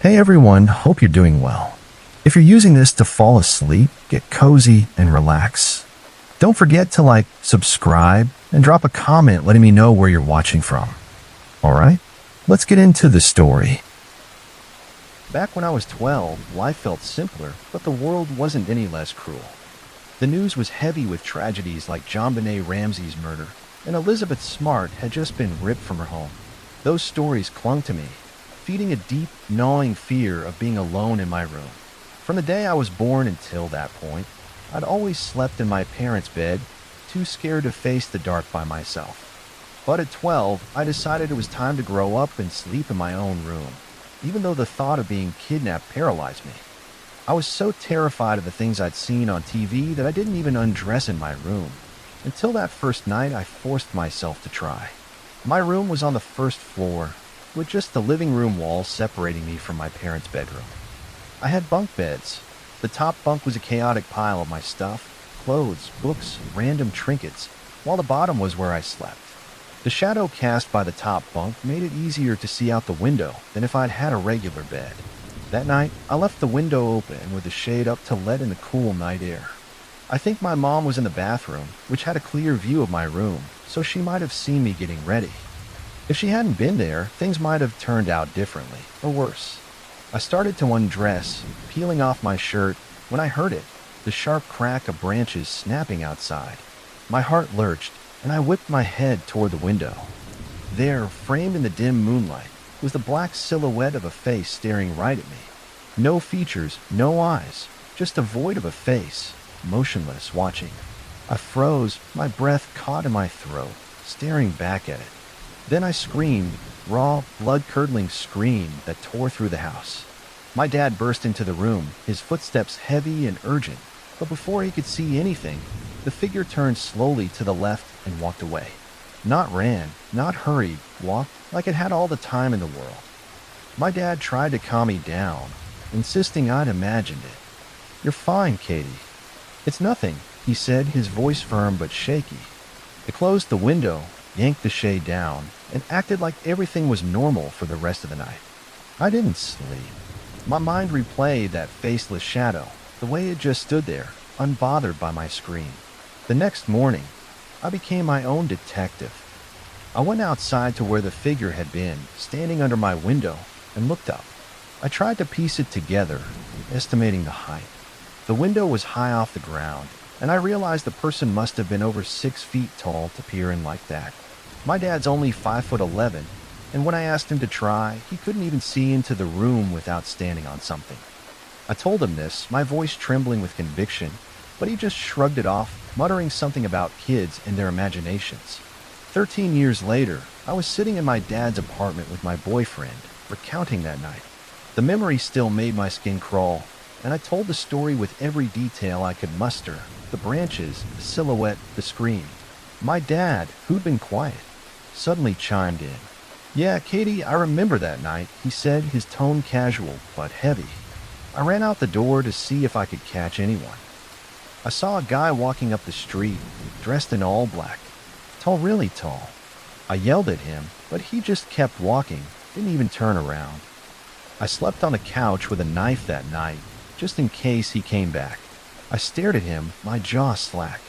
Hey everyone, hope you're doing well. If you're using this to fall asleep, get cozy, and relax, don't forget to subscribe, and drop a comment letting me know where you're watching from. Alright? Let's get into the story. Back when I was 12, life felt simpler, but the world wasn't any less cruel. The news was heavy with tragedies like JonBenet Ramsey's murder, and Elizabeth Smart had just been ripped from her home. Those stories clung to me, feeding a deep, gnawing fear of being alone in my room. From the day I was born until that point, I'd always slept in my parents' bed, too scared to face the dark by myself. But at 12, I decided it was time to grow up and sleep in my own room, even though the thought of being kidnapped paralyzed me. I was so terrified of the things I'd seen on TV that I didn't even undress in my room. Until that first night, I forced myself to try. My room was on the first floor, with just the living room wall separating me from my parents' bedroom. I had bunk beds. The top bunk was a chaotic pile of my stuff, clothes, books, random trinkets, while the bottom was where I slept. The shadow cast by the top bunk made it easier to see out the window than if I'd had a regular bed. That night, I left the window open with the shade up to let in the cool night air. I think my mom was in the bathroom, which had a clear view of my room, so she might have seen me getting ready. If she hadn't been there, things might have turned out differently, or worse. I started to undress, peeling off my shirt, when I heard it, the sharp crack of branches snapping outside. My heart lurched, and I whipped my head toward the window. There, framed in the dim moonlight, was the black silhouette of a face staring right at me. No features, no eyes, just a void of a face, motionless, watching. I froze, my breath caught in my throat, staring back at it. Then I screamed, raw, blood-curdling scream that tore through the house. My dad burst into the room, his footsteps heavy and urgent, but before he could see anything, the figure turned slowly to the left and walked away. Not ran, not hurried, walked like it had all the time in the world. My dad tried to calm me down, insisting I'd imagined it. "You're fine, Katie." "It's nothing," he said, his voice firm but shaky. I closed the window, yanked the shade down, and acted like everything was normal for the rest of the night. I didn't sleep. My mind replayed that faceless shadow, the way it just stood there, unbothered by my scream. The next morning, I became my own detective. I went outside to where the figure had been, standing under my window, and looked up. I tried to piece it together, estimating the height. The window was high off the ground, and I realized the person must have been over 6 feet tall to peer in like that. My dad's only 5'11", and when I asked him to try, he couldn't even see into the room without standing on something. I told him this, my voice trembling with conviction, but he just shrugged it off, muttering something about kids and their imaginations. 13 years later, I was sitting in my dad's apartment with my boyfriend, recounting that night. The memory still made my skin crawl, and I told the story with every detail I could muster: the branches, the silhouette, the scream. My dad, who'd been quiet, suddenly chimed in. "Yeah, Katie, I remember that night," he said, his tone casual but heavy. I ran out the door to see if I could catch anyone. I saw a guy walking up the street, dressed in all black. Tall, really tall. I yelled at him, but he just kept walking, didn't even turn around. I slept on a couch with a knife that night, just in case he came back. I stared at him, my jaw slack.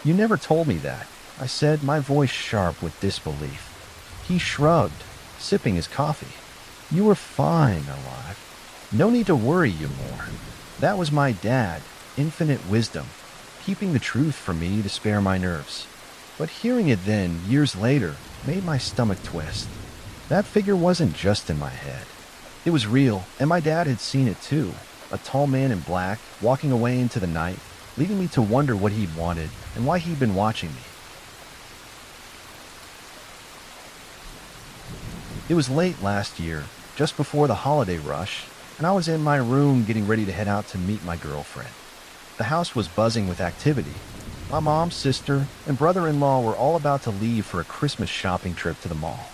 "You never told me that," I said, my voice sharp with disbelief. He shrugged, sipping his coffee. "You were fine, alive. No need to worry you more." That was my dad, infinite wisdom, keeping the truth from me to spare my nerves. But hearing it then, years later, made my stomach twist. That figure wasn't just in my head. It was real, and my dad had seen it too. A tall man in black, walking away into the night, leaving me to wonder what he'd wanted and why he'd been watching me. It was late last year, just before the holiday rush, and I was in my room getting ready to head out to meet my girlfriend. The house was buzzing with activity. My mom, sister, and brother-in-law were all about to leave for a Christmas shopping trip to the mall.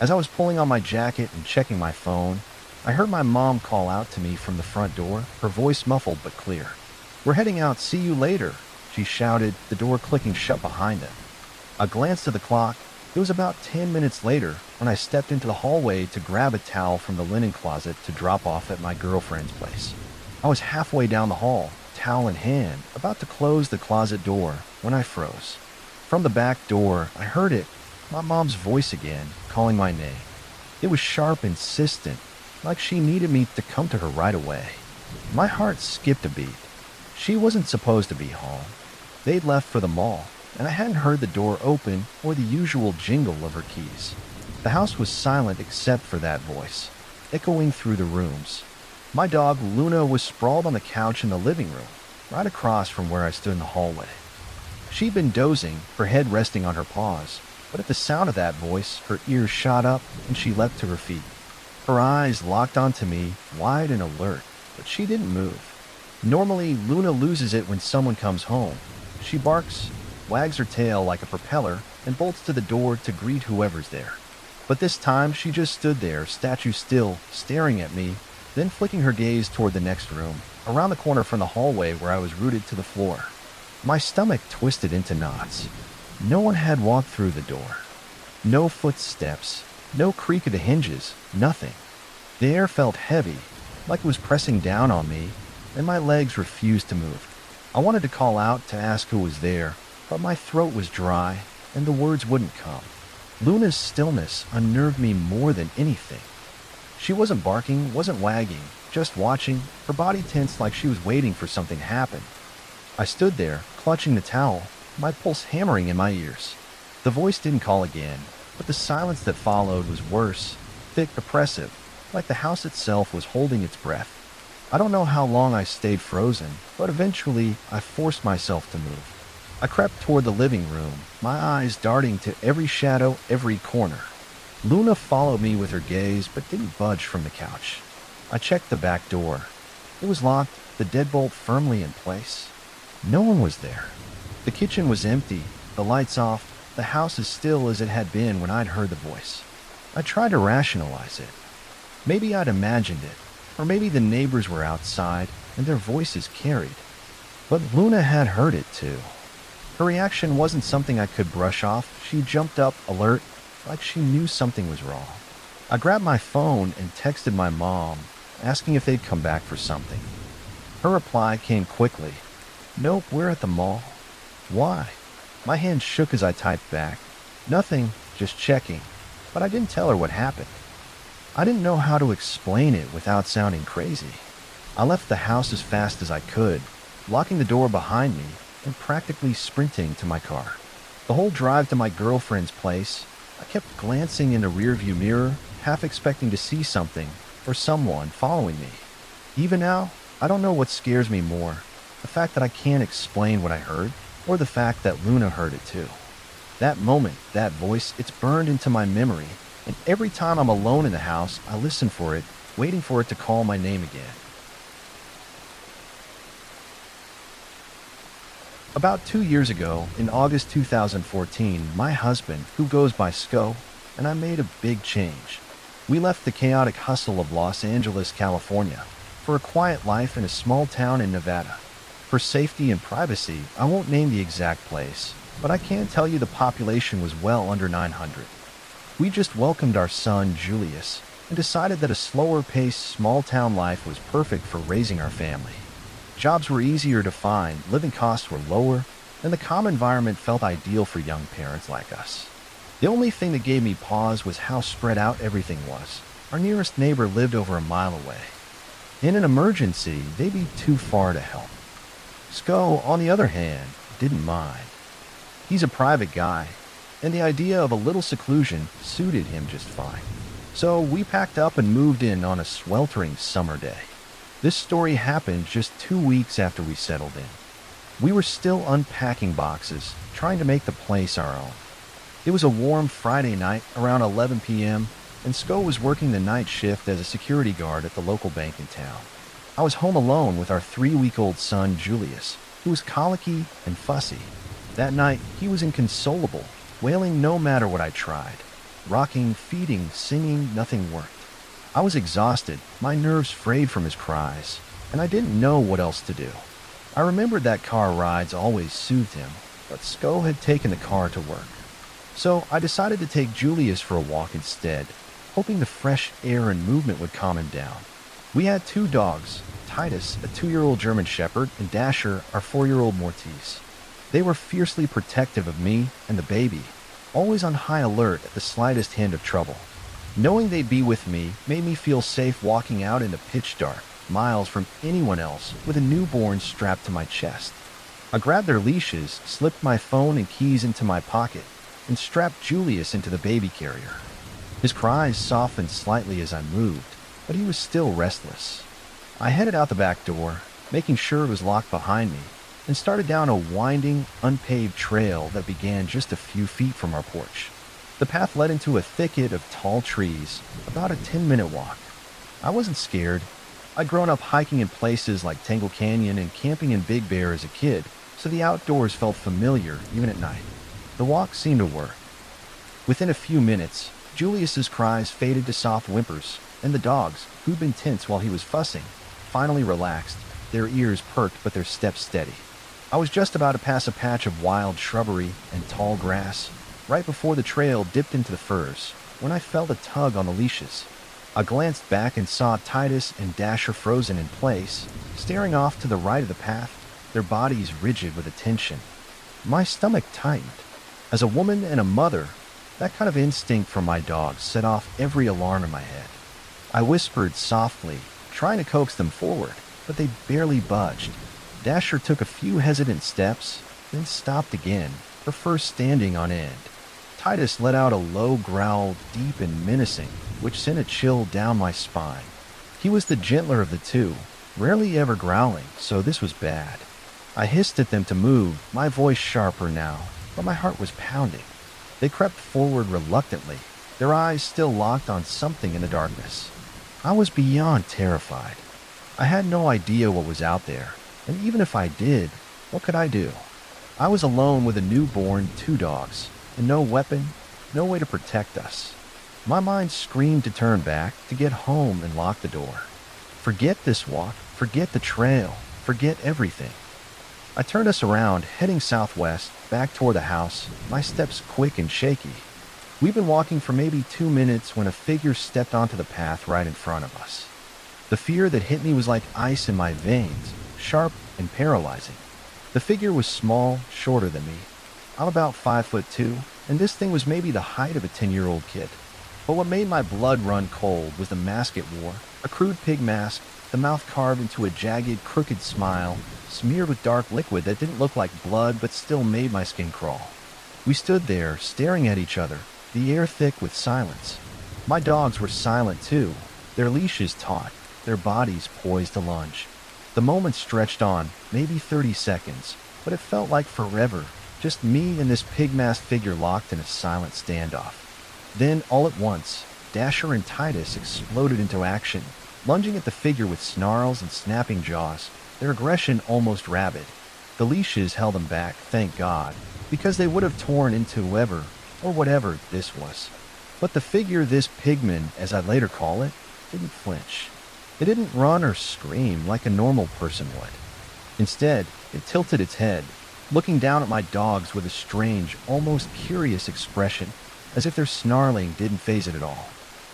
As I was pulling on my jacket and checking my phone, I heard my mom call out to me from the front door, her voice muffled but clear. "We're heading out, see you later," she shouted, the door clicking shut behind them. I glanced at the clock. It was about 10 minutes later when I stepped into the hallway to grab a towel from the linen closet to drop off at my girlfriend's place. I was halfway down the hall, towel in hand, about to close the closet door when I froze. From the back door, I heard it, my mom's voice again, calling my name. It was sharp, insistent, like she needed me to come to her right away. My heart skipped a beat. She wasn't supposed to be home. They'd left for the mall, and I hadn't heard the door open or the usual jingle of her keys. The house was silent except for that voice, echoing through the rooms. My dog, Luna, was sprawled on the couch in the living room, right across from where I stood in the hallway. She'd been dozing, her head resting on her paws, but at the sound of that voice, her ears shot up and she leapt to her feet. Her eyes locked onto me, wide and alert, but she didn't move. Normally, Luna loses it when someone comes home. She barks, wags her tail like a propeller, and bolts to the door to greet whoever's there. But this time, she just stood there, statue still, staring at me, then flicking her gaze toward the next room, around the corner from the hallway where I was rooted to the floor. My stomach twisted into knots. No one had walked through the door. No footsteps, no creak of the hinges, nothing. The air felt heavy, like it was pressing down on me, and my legs refused to move. I wanted to call out to ask who was there, but my throat was dry, and the words wouldn't come. Luna's stillness unnerved me more than anything. She wasn't barking, wasn't wagging, just watching, her body tense like she was waiting for something to happen. I stood there, clutching the towel, my pulse hammering in my ears. The voice didn't call again, but the silence that followed was worse, thick, oppressive, like the house itself was holding its breath. I don't know how long I stayed frozen, but eventually I forced myself to move. I crept toward the living room, my eyes darting to every shadow, every corner. Luna followed me with her gaze, but didn't budge from the couch. I checked the back door. It was locked, the deadbolt firmly in place. No one was there. The kitchen was empty, the lights off, the house as still as it had been when I'd heard the voice. I tried to rationalize it. Maybe I'd imagined it, or maybe the neighbors were outside and their voices carried. But Luna had heard it too. Her reaction wasn't something I could brush off. She jumped up, alert, like she knew something was wrong. I grabbed my phone and texted my mom, asking if they'd come back for something. Her reply came quickly. "Nope, we're at the mall." "Why?" My hand shook as I typed back. "Nothing, just checking." But I didn't tell her what happened. I didn't know how to explain it without sounding crazy. I left the house as fast as I could, locking the door behind me and practically sprinting to my car. The whole drive to my girlfriend's place, I kept glancing in the rearview mirror, half expecting to see something or someone following me. Even now, I don't know what scares me more, the fact that I can't explain what I heard, or the fact that Luna heard it too. That moment, that voice, it's burned into my memory, and every time I'm alone in the house, I listen for it, waiting for it to call my name again. About 2 years ago, in August 2014, my husband, who goes by Sco, and I made a big change. We left the chaotic hustle of Los Angeles, California, for a quiet life in a small town in Nevada. For safety and privacy, I won't name the exact place, but I can tell you the population was well under 900. We just welcomed our son, Julius, and decided that a slower-paced, small-town life was perfect for raising our family. Jobs were easier to find, living costs were lower, and the calm environment felt ideal for young parents like us. The only thing that gave me pause was how spread out everything was. Our nearest neighbor lived over a mile away. In an emergency, they'd be too far to help. Sco, on the other hand, didn't mind. He's a private guy, and the idea of a little seclusion suited him just fine. So we packed up and moved in on a sweltering summer day. This story happened just 2 weeks after we settled in. We were still unpacking boxes, trying to make the place our own. It was a warm Friday night around 11 p.m., and Sco was working the night shift as a security guard at the local bank in town. I was home alone with our 3-week-old son, Julius, who was colicky and fussy. That night, he was inconsolable, wailing no matter what I tried. Rocking, feeding, singing, nothing worked. I was exhausted, my nerves frayed from his cries, and I didn't know what else to do. I remembered that car rides always soothed him, but Sco had taken the car to work. So I decided to take Julius for a walk instead, hoping the fresh air and movement would calm him down. We had two dogs, Titus, a 2-year-old German Shepherd, and Dasher, our 4-year-old Maltese. They were fiercely protective of me and the baby, always on high alert at the slightest hint of trouble. Knowing they'd be with me made me feel safe walking out in the pitch dark, miles from anyone else, with a newborn strapped to my chest. I grabbed their leashes, slipped my phone and keys into my pocket, and strapped Julius into the baby carrier. His cries softened slightly as I moved, but he was still restless. I headed out the back door, making sure it was locked behind me, and started down a winding, unpaved trail that began just a few feet from our porch. The path led into a thicket of tall trees, about a 10-minute walk. I wasn't scared. I'd grown up hiking in places like Tangle Canyon and camping in Big Bear as a kid, so the outdoors felt familiar even at night. The walk seemed to work. Within a few minutes, Julius's cries faded to soft whimpers, and the dogs, who'd been tense while he was fussing, finally relaxed, their ears perked but their steps steady. I was just about to pass a patch of wild shrubbery and tall grass, right before the trail dipped into the firs, when I felt a tug on the leashes. I glanced back and saw Titus and Dasher frozen in place, staring off to the right of the path, their bodies rigid with attention. My stomach tightened. As a woman and a mother, that kind of instinct from my dogs set off every alarm in my head. I whispered softly, trying to coax them forward, but they barely budged. Dasher took a few hesitant steps, then stopped again, her fur standing on end. Titus let out a low growl, deep and menacing, which sent a chill down my spine. He was the gentler of the two, rarely ever growling, so this was bad. I hissed at them to move, my voice sharper now, but my heart was pounding. They crept forward reluctantly, their eyes still locked on something in the darkness. I was beyond terrified. I had no idea what was out there, and even if I did, what could I do? I was alone with a newborn, 2 dogs, and no weapon, no way to protect us. My mind screamed to turn back, to get home and lock the door. Forget this walk, forget the trail, forget everything. I turned us around, heading southwest, back toward the house, my steps quick and shaky. We'd been walking for maybe 2 minutes when a figure stepped onto the path right in front of us. The fear that hit me was like ice in my veins, sharp and paralyzing. The figure was small, shorter than me. I'm about 5'2", and this thing was maybe the height of a 10-year-old kid. But what made my blood run cold was the mask it wore, a crude pig mask, the mouth carved into a jagged, crooked smile, smeared with dark liquid that didn't look like blood but still made my skin crawl. We stood there, staring at each other, the air thick with silence. My dogs were silent too, their leashes taut, their bodies poised to lunge. The moment stretched on, maybe 30 seconds, but it felt like forever, just me and this pig-masked figure locked in a silent standoff. Then, all at once, Dasher and Titus exploded into action, lunging at the figure with snarls and snapping jaws, their aggression almost rabid. The leashes held them back, thank God, because they would have torn into whoever, or whatever this was. But the figure, this pigman, as I later call it, didn't flinch. It didn't run or scream like a normal person would. Instead, it tilted its head, looking down at my dogs with a strange, almost curious expression, as if their snarling didn't faze it at all.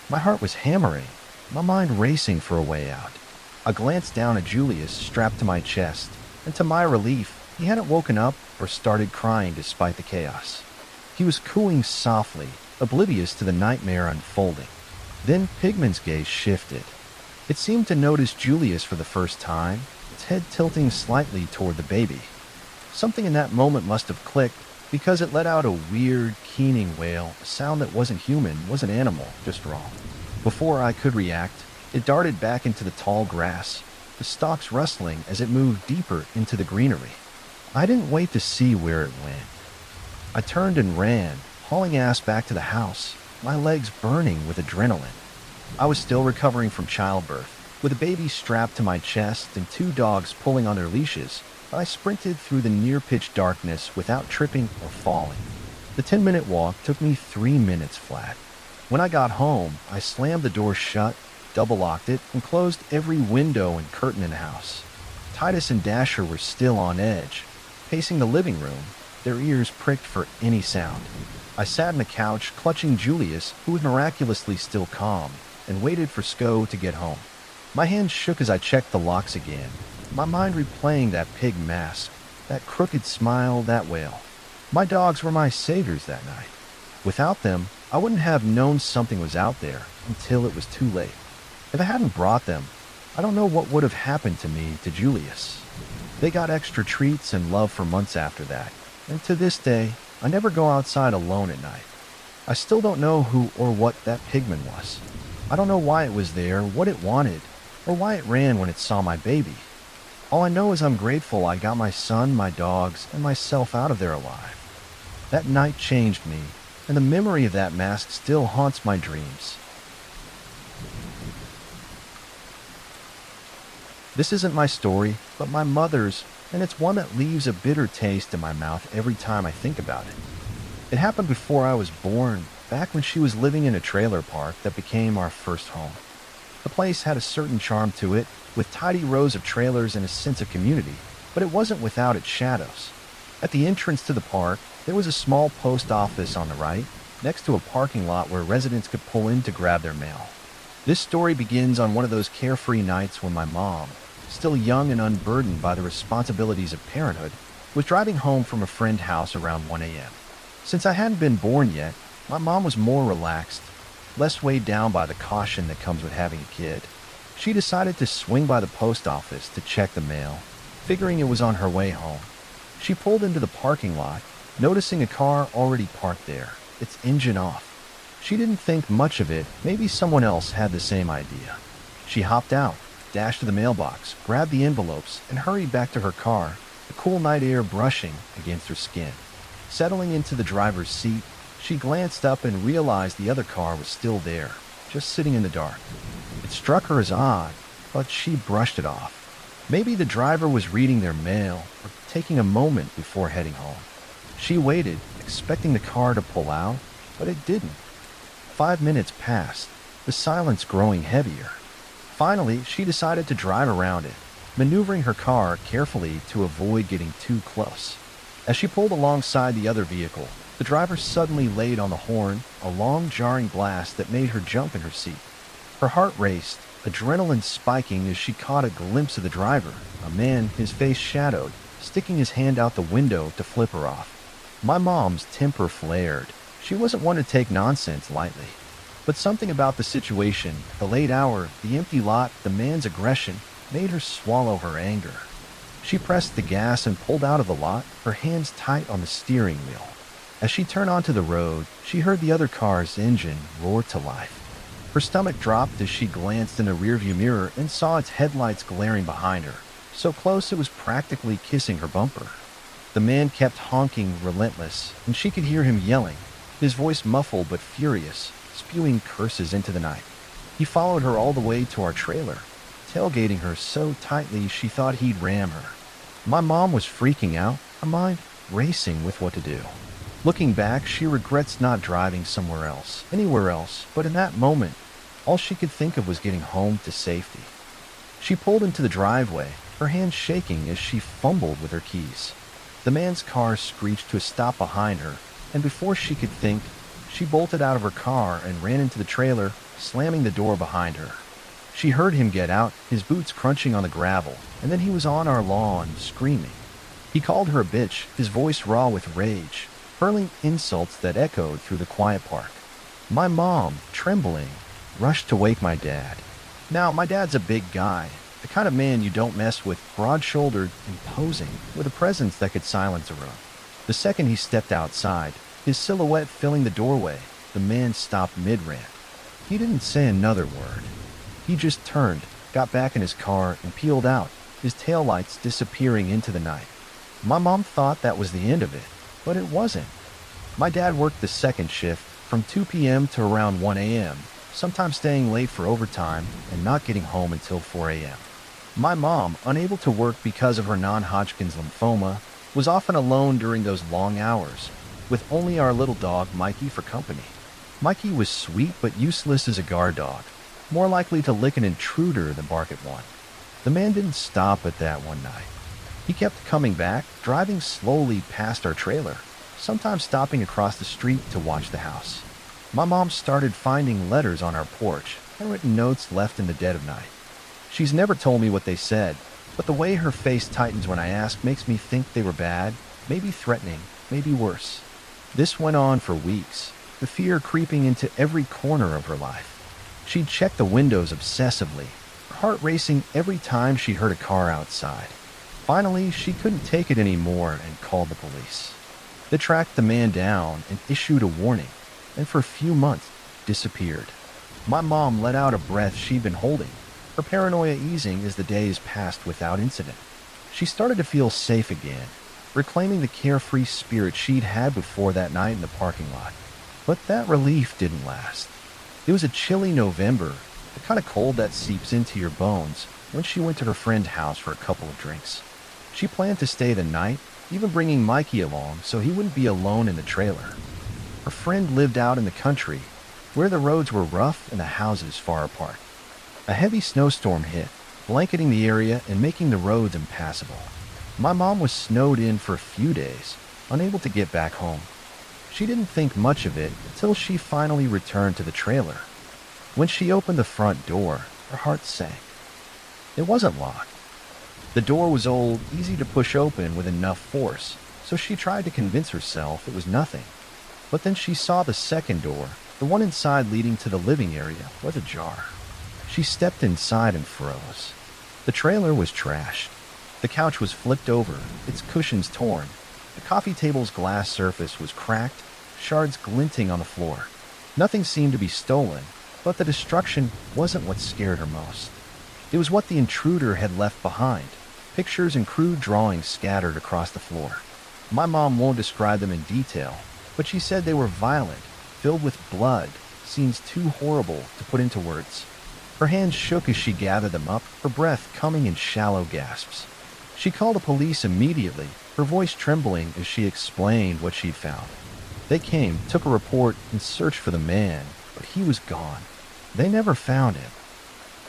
My heart was hammering, my mind racing for a way out. I glanced down at Julius strapped to my chest, and to my relief, he hadn't woken up or started crying despite the chaos. He was cooing softly, oblivious to the nightmare unfolding. Then Pigman's gaze shifted. It seemed to notice Julius for the first time, its head tilting slightly toward the baby. Something in that moment must have clicked, because it let out a weird, keening wail, a sound that wasn't human, wasn't animal, just wrong. Before I could react, it darted back into the tall grass, the stalks rustling as it moved deeper into the greenery. I didn't wait to see where it went. I turned and ran, hauling ass back to the house, my legs burning with adrenaline. I was still recovering from childbirth, with a baby strapped to my chest and 2 dogs pulling on their leashes, but I sprinted through the near-pitch darkness without tripping or falling. The 10-minute walk took me 3 minutes flat. When I got home, I slammed the door shut, double-locked it, and closed every window and curtain in the house. Titus and Dasher were still on edge, pacing the living room, their ears pricked for any sound. I sat on the couch, clutching Julius, who was miraculously still calm, and waited for Sko to get home. My hands shook as I checked the locks again, my mind replaying that pig mask, that crooked smile, that wail. My dogs were my saviors that night. Without them, I wouldn't have known something was out there until it was too late. If I hadn't brought them, I don't know what would have happened to me, to Julius. They got extra treats and love for months after that, and to this day, I never go outside alone at night. I still don't know who or what that pigman was. I don't know why it was there, what it wanted, or why it ran when it saw my baby. All I know is I'm grateful I got my son, my dogs, and myself out of there alive. That night changed me, and the memory of that mask still haunts my dreams. This isn't my story, but my mother's, and it's one that leaves a bitter taste in my mouth every time I think about it. It happened before I was born, back when she was living in a trailer park that became our first home. The place had a certain charm to it, with tidy rows of trailers and a sense of community, but it wasn't without its shadows. At the entrance to the park, there was a small post office on the right, next to a parking lot where residents could pull in to grab their mail. This story begins on one of those carefree nights when my mom, still young and unburdened by the responsibilities of parenthood, was driving home from a friend's house around 1 a.m. Since I hadn't been born yet, my mom was more relaxed, less weighed down by the caution that comes with having a kid. She decided to swing by the post office to check the mail, figuring it was on her way home. She pulled into the parking lot, noticing a car already parked there, its engine off. She didn't think much of it, maybe someone else had the same idea. She hopped out, dashed to the mailbox, grabbed the envelopes, and hurried back to her car, the cool night air brushing against her skin. Settling into the driver's seat, she glanced up and realized the other car was still there, just sitting in the dark. It struck her as odd, but she brushed it off. Maybe the driver was reading their mail or taking a moment before heading home. She waited, expecting the car to pull out, but it didn't. 5 minutes passed, the silence growing heavier. Finally, she decided to drive around it, maneuvering her car carefully to avoid getting too close. As she pulled alongside the other vehicle, the driver suddenly laid on the horn, a long jarring blast that made her jump in her seat. Her heart raced, adrenaline spiking as she caught a glimpse of the driver, a man, his face shadowed, sticking his hand out the window to flip her off. My mom's temper flared. She wasn't one to take nonsense lightly. But something about the situation, the late hour, the empty lot, the man's aggression, made her swallow her anger. She pressed the gas and pulled out of the lot, her hands tight on the steering wheel. As she turned onto the road, she heard the other car's engine roar to life. Her stomach dropped as she glanced in the rearview mirror and saw its headlights glaring behind her, so close it was practically kissing her bumper. The man kept honking, relentless, and she could hear him yelling, his voice muffled but furious, spewing curses into the night. He followed her all the way to our trailer, tailgating her so tightly she thought he'd ram her. My mom was freaking out, her mind racing with what to do. Looking back, she regrets not driving somewhere else, anywhere else, but in that moment, all she could think of was getting home to safety. She pulled into the driveway, her hands shaking as she fumbled with her keys. The man's car screeched to a stop behind her, and before she could think, she bolted out of her car and ran into the trailer, slamming the door behind her. She heard him get out, his boots crunching on the gravel, and then he was on our lawn, screaming. He called her a bitch, his voice raw with rage, hurling insults that echoed through the quiet park. My mom, trembling, rushed to wake my dad. Now, my dad's a big guy, the kind of man you don't mess with, broad-shouldered, imposing, with a presence that could silence a room. The second he stepped outside, his silhouette filling the doorway, the man stopped mid-rant. He didn't say another word. He just turned, got back in his car, and peeled out, his taillights disappearing into the night. My mom thought that was the end of it, but it wasn't. My dad worked the second shift, from 2 p.m. to around 1 a.m., sometimes staying late for overtime and not getting home until 4 a.m. My mom, unable to work because of her non-Hodgkin's lymphoma, was often alone during those long hours, with only our little dog Mikey for company. Mikey was sweet but useless as a guard dog, more likely to lick an intruder than bark at one. The man didn't stop at that one night. He kept coming back, driving slowly past our trailer, sometimes stopping across the street to watch the house. My mom started finding letters on our porch, handwritten notes left in the dead of night. She's never told me what they said, but the way her face tightens when I ask makes me think they were bad, maybe threatening, maybe worse. This went on for weeks, the fear creeping into every corner of her life. She'd check the windows obsessively, her heart racing every time she heard a car outside. Finally, she couldn't take it anymore and called the police. They tracked the man down and issued a warning, and for a few months, disappeared. My mom let out a breath she'd been holding, her paranoia easing as the days passed without incident. She started to feel safe again, reclaiming the carefree spirit she'd had before that night in the parking lot. But that relief didn't last. It was a chilly November, the kind of cold that seeps into your bones, when she went to her friend's house for a couple of drinks. She planned to stay the night, even bringing Mikey along so he wouldn't be alone in the trailer. Her friend lived out in the country, where the roads were rough and the houses far apart. A heavy snowstorm hit, blanketing the area and making the roads impassable. My mom was snowed in for a few days, unable to get back home. She didn't think much of it until she finally returned to the trailer. When she opened the front door, her heart sank. It wasn't locked. The door was old, easy to push open with enough force, so she tried to convince herself it was nothing. But then she saw the second door, the one inside leading to the living area, was ajar. She stepped inside and froze. The trailer was trashed. The couch was flipped over, its cushions torn. The coffee table's glass surface was cracked, shards glinting on the floor. Nothing seemed to be stolen, but the destruction wasn't what scared her most. It was what the intruder had left behind, pictures and crude drawings scattered across the floor. My mom won't describe them in detail, but she said they were violent, filled with blood, scenes too horrible to put into words. Her hands shook as she gathered them up, her breath coming in shallow gasps. She called the police immediately, her voice trembling as she explained what she'd found. They came, took a report, and searched for the man, but he was gone. They never found him.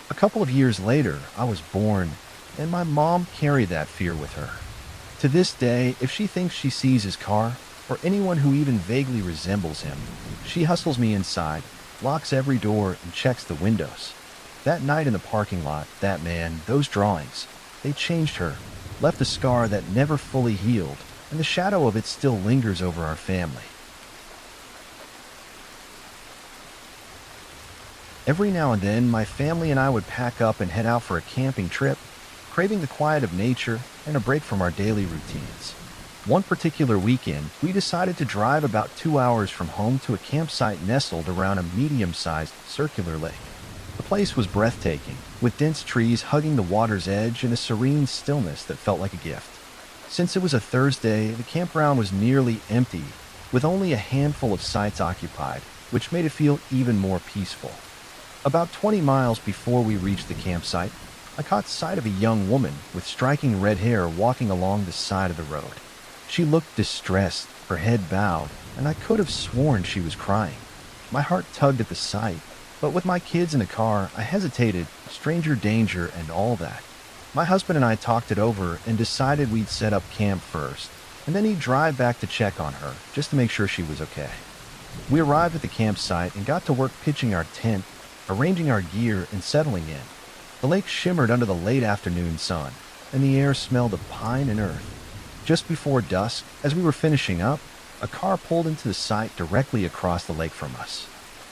A couple of years later, I was born, and my mom carried that fear with her. To this day, if she thinks she sees his car, or anyone who even vaguely resembles him, she hustles me inside, locks every door, and checks the windows. That night in the parking lot, that man, those drawings, they changed her, left a scar that never fully healed, and the shadow of it still lingers over our family. Every now and then, my family and I would pack up and head out for a camping trip, craving the quiet of nature and a break from our daily routines. One particular weekend, we decided to drive about 2 hours from home to a campsite nestled around a medium-sized circular lake. The place was breathtaking, with dense trees hugging the water's edge and a serene stillness that felt like a gift. Since it was a Thursday, the campground was nearly empty, with only a handful of sites occupied, which made it feel even more peaceful. About 20 miles before we reached the campsite, I caught sight of a young woman with striking red hair walking along the side of the road. She looked distressed, her head bowed, and I could have sworn she was crying. My heart tugged at the sight, but with my kids in the car, I hesitated, stranger danger and all that. My husband and I talked it over and decided we'd set up camp first, and then he'd drive back to check on her, just to make sure she was okay. We arrived at the campsite and got to work pitching our tent, arranging our gear, and settling in. The lake shimmered under the late afternoon sun, and the air smelled of pine and earth. Just before dusk, as we were finishing up, a car pulled into the site directly across the lake from us.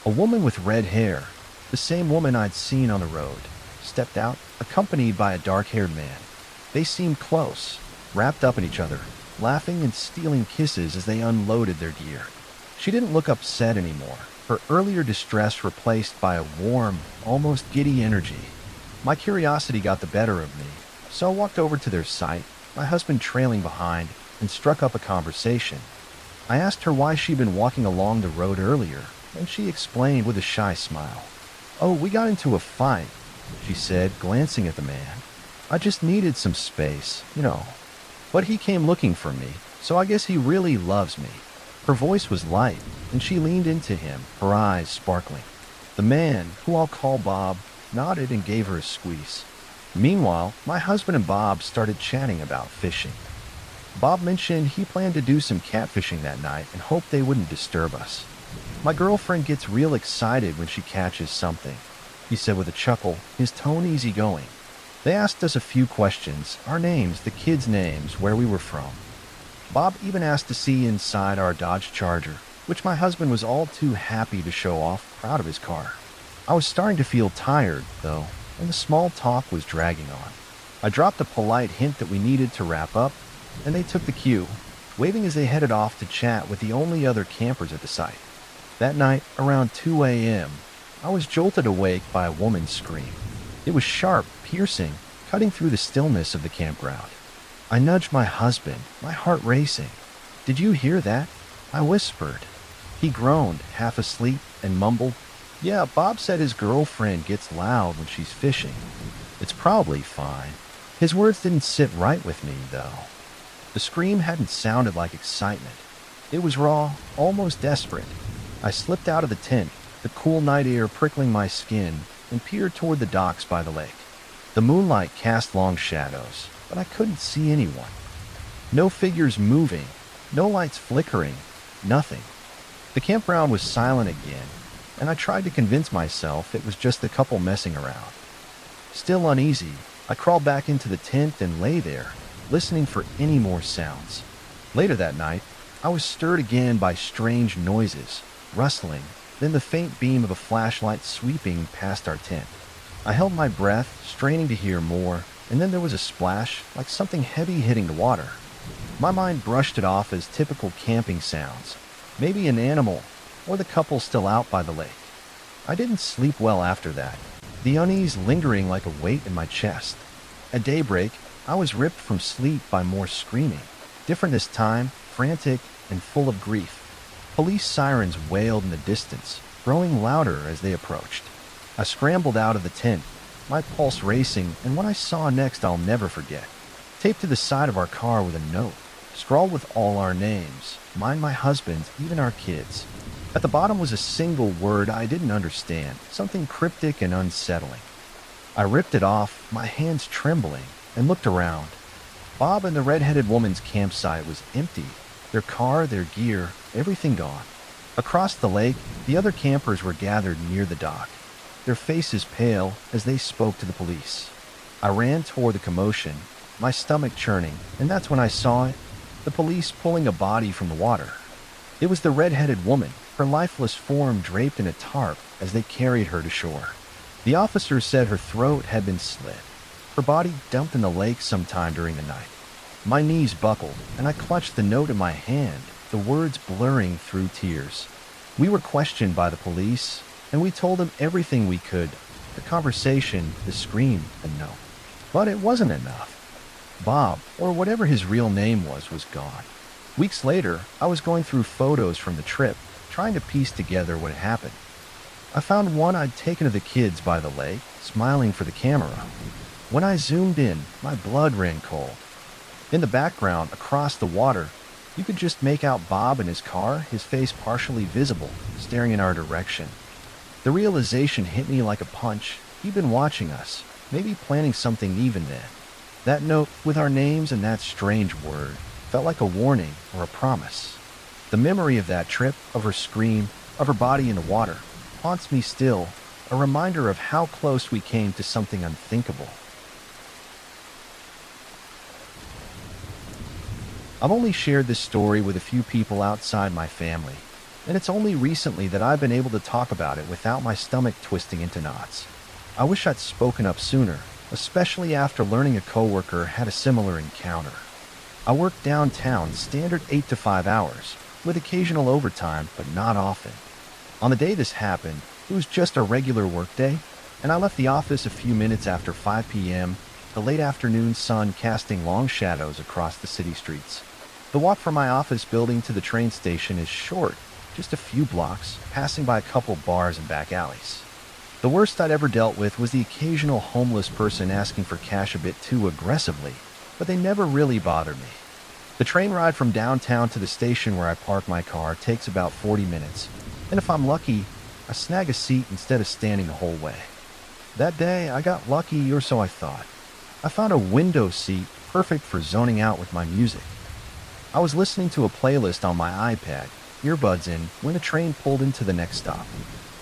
A woman with red hair, the same woman I'd seen on the road, stepped out, accompanied by a dark-haired man. They seemed close, wrapped up in each other, laughing and stealing kisses as they unloaded their gear. She didn't look upset anymore, her earlier distress replaced by a warm, almost giddy energy. My curiosity got the better of me, so I walked over to their site, my husband trailing behind, and struck up a conversation. I asked her why she'd been walking along the road earlier, and she explained with a shy smile. "Oh, we got into a fight," she said, glancing at the man. "I just needed some space, you know. But he came looking for me, so I guess he really loves me." Her voice was light, and she leaned into him, her eyes sparkling. The man, who I'll call Bob, nodded and gave her a squeeze. Meanwhile, my husband and Bob started chatting about fishing. Bob mentioned he planned to do some catfishing that night and hoped they wouldn't disturb us. My girlfriend gets real excited when she catches something, he said with a chuckle, his tone easygoing. They asked us a few questions, our names, the kids' names, where we were from. Bob even asked to see inside our Dodge Charger, which my husband was all too happy to show off, proud of his car. I was starting to feel tired, though, and the small talk was dragging on. I dropped a polite hint that we needed to wrap up, and they took the cue, waving as they headed off to chat with the only other campers at the site. That night, around 2 a.m., I was jolted awake by a woman's scream. It was sharp, piercing, cutting through the stillness of the campground. I nudged my husband, my heart racing. "Did you hear that?" I whispered. He groaned, half asleep, and mumbled, "Yeah, Bob said his girlfriend gets loud when she's fishing. It's probably fine." His words didn't sit right with me, though. The scream hadn't sounded like excitement. It was raw, almost desperate. I slipped out of the tent, the cool night air prickling my skin, and peered toward the docks by the lake. The moonlight cast long shadows, but I couldn't see anyone. No figures moving, no lights flickering, nothing. The campground was silent again, and I tried to convince myself it was just the couple messing around. Still uneasy, I crawled back into the tent and lay there, listening for any more sounds. Later that night, I was stirred again by strange noises, rustling, then the faint beam of a flashlight sweeping past our tent. I held my breath, straining to hear more, and then there was a splash, like something heavy hitting the water. My mind brushed it off as typical camping sounds, maybe an animal, or the couple still out by the lake. I didn't sleep well after that, the unease lingering like a weight in my chest. At daybreak, I was ripped from sleep by more screaming, different this time, frantic and full of grief. Police sirens wailed in the distance, growing louder as they approached. I scrambled out of the tent, my pulse racing, and what I saw next I'll never forget. Taped to the side of our car with a note, scrawled with all our names, mine, my husband's, even our kids'. At the bottom was a single word I didn't understand, something cryptic and unsettling. I ripped it off, my hands trembling, and looked around. Bob and the red-headed woman's campsite was empty, their car, their gear, everything gone. Across the lake, the other campers were gathered near the dock, their faces pale as they spoke to the police. I ran toward the commotion, my stomach churning, and that's when I saw it, the police pulling a body from the water. It was the red-headed woman, her lifeless form draped in a tarp as they carried her to shore. The officers said her throat had been slit, her body dumped in the lake sometime during the night. My knees buckled, and I clutched the note in my hand, the words blurring through tears. We were questioned by the police, and we told them everything we could, the conversation, the scream, and no. But it wasn't enough. Bob, or whatever his real name was gone. Weeks later, I was going through photos from the trip, trying to piece together what had happened. I found one I'd taken of the kids by the lake, smiling for the camera. When I zoomed in, my blood ran cold. In the background, across the water, you could just make out Bob in his car, his face partially visible, staring in our direction. The realization hit me like a punch. He'd been watching us, maybe planning something even then. That note, with our names and that strange word, felt like a warning or a promise. The memory of that trip, of her scream, of her body in the water, haunts me still, a reminder of how close we came to something unthinkable. I've only shared this story with a few people outside my family, and it's only recently that I've been able to talk about it without my stomach twisting into knots. I wish I'd spoken up sooner, especially after learning a coworker had a similar encounter. I worked downtown standard 8 to 5 hours, with occasional overtime, but not often. On the day this happened, it was just a regular workday, and I left the office a few minutes after 5 p.m., the late afternoon sun casting long shadows across the city streets. The walk from my office building to the train station is short, just a few blocks, passing by a couple bars and back alleys. The worst I'd ever dealt with was the occasional homeless person asking for cash a bit too aggressively, but they never really bothered me. The train ride from downtown to the station where I park my car takes about 40 minutes, and if I'm lucky, I snag a seat instead of standing the whole way. That day, I got lucky, or so I thought. I found a window seat perfect for zoning out with my music. I was listening to a playlist on my iPad, earbuds in, when a train pulled into the next stop.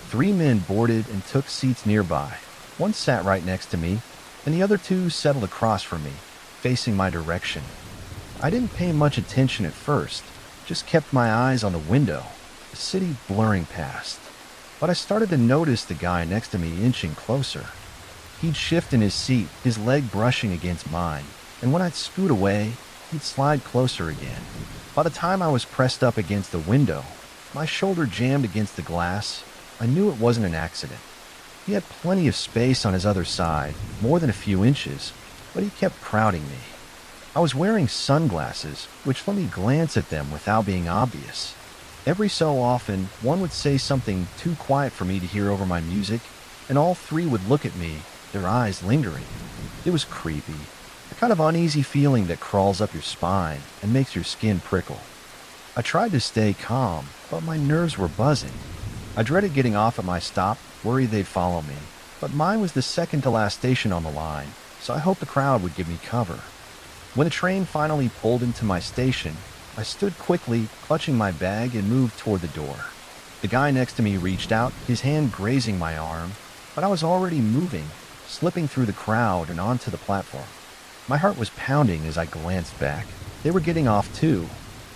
3 men boarded and took seats nearby. One sat right next to me, and the other two settled across from me, facing my direction. I didn't pay much attention at first, just kept my eyes on the window, the city blurring past. But I started to notice the guy next to me inching closer. He'd shift in his seat, his leg brushing against mine, and when I'd scoot away, he'd slide closer again. By the time I was pressed up against the window, my shoulder jammed against the glass, I knew it wasn't an accident. He had plenty of space on his other side, more than a few inches, but he kept crowding me. I was wearing sunglasses, which let me glance at them without being obvious. Every so often, one would say something too quiet for me to hear over my music, and all three would look at me, their eyes lingering. It was creepy, a kind of uneasy feeling that crawls up your spine and makes your skin prickle. I tried to stay calm, but my nerves were buzzing. I dreaded getting off at my stop, worried they'd follow me, but mine was the second to last station on the line, so I hoped the crowd would give me cover. When the train finally pulled into my station, I stood quickly, clutching my bag, and moved toward the door. The guy next to me reached out, his hand grazing my arm, but I was already moving, slipping through the crowd and onto the platform. My heart was pounding as I glanced back. They were getting off too,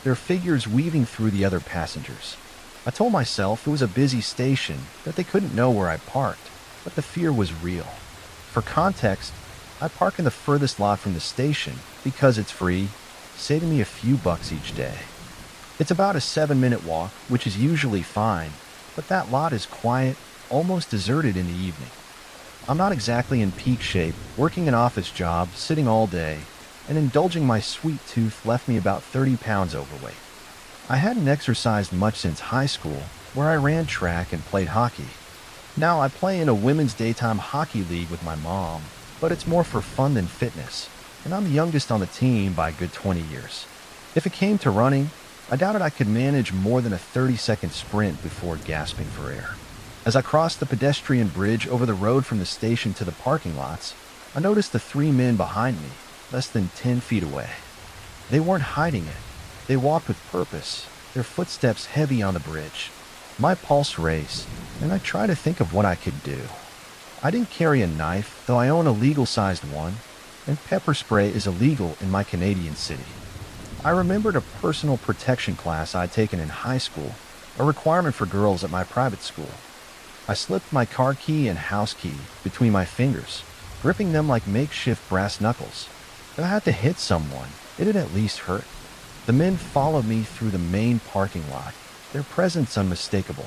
their figures weaving through the other passengers. I told myself it was a busy station, that they couldn't know where I parked, but the fear was real. For context, I park in the furthest lot from the station because it's free, saving me a few bucks each day. It's about a 7-minute walk, which is usually fine, but that lot is quiet, almost deserted in the evening. I'm not exactly in peak shape, working an office job, sitting all day, and indulging my sweet tooth left me about 30 pounds overweight. I hadn't exercised much since high school, where I ran track and played hockey. Now I play in a women's daytime hockey league with my mom, but it's more for fun than fitness, and I'm the youngest on the team by a good 20 years. If it came to running, I doubted I could manage more than a 30-second sprint before gasping for air. As I crossed the pedestrian bridge over the road from the station to the parking lots, I noticed the 3 men behind me, less than 10 feet away. They weren't hiding it. They walked with purpose, their footsteps heavy on the bridge. My pulse raced, and I tried to think of what I could do. I didn't carry a knife, though I own a legal-sized one, and pepper spray is illegal in my Canadian city. I remembered a personal protection class I'd taken in high school, a requirement for girls at my private school. I slipped my car key and house key between my fingers, gripping them like makeshift brass knuckles. If I had to hit someone, it'd at least hurt. The men followed me through the main parking lot, their presence unmistakable.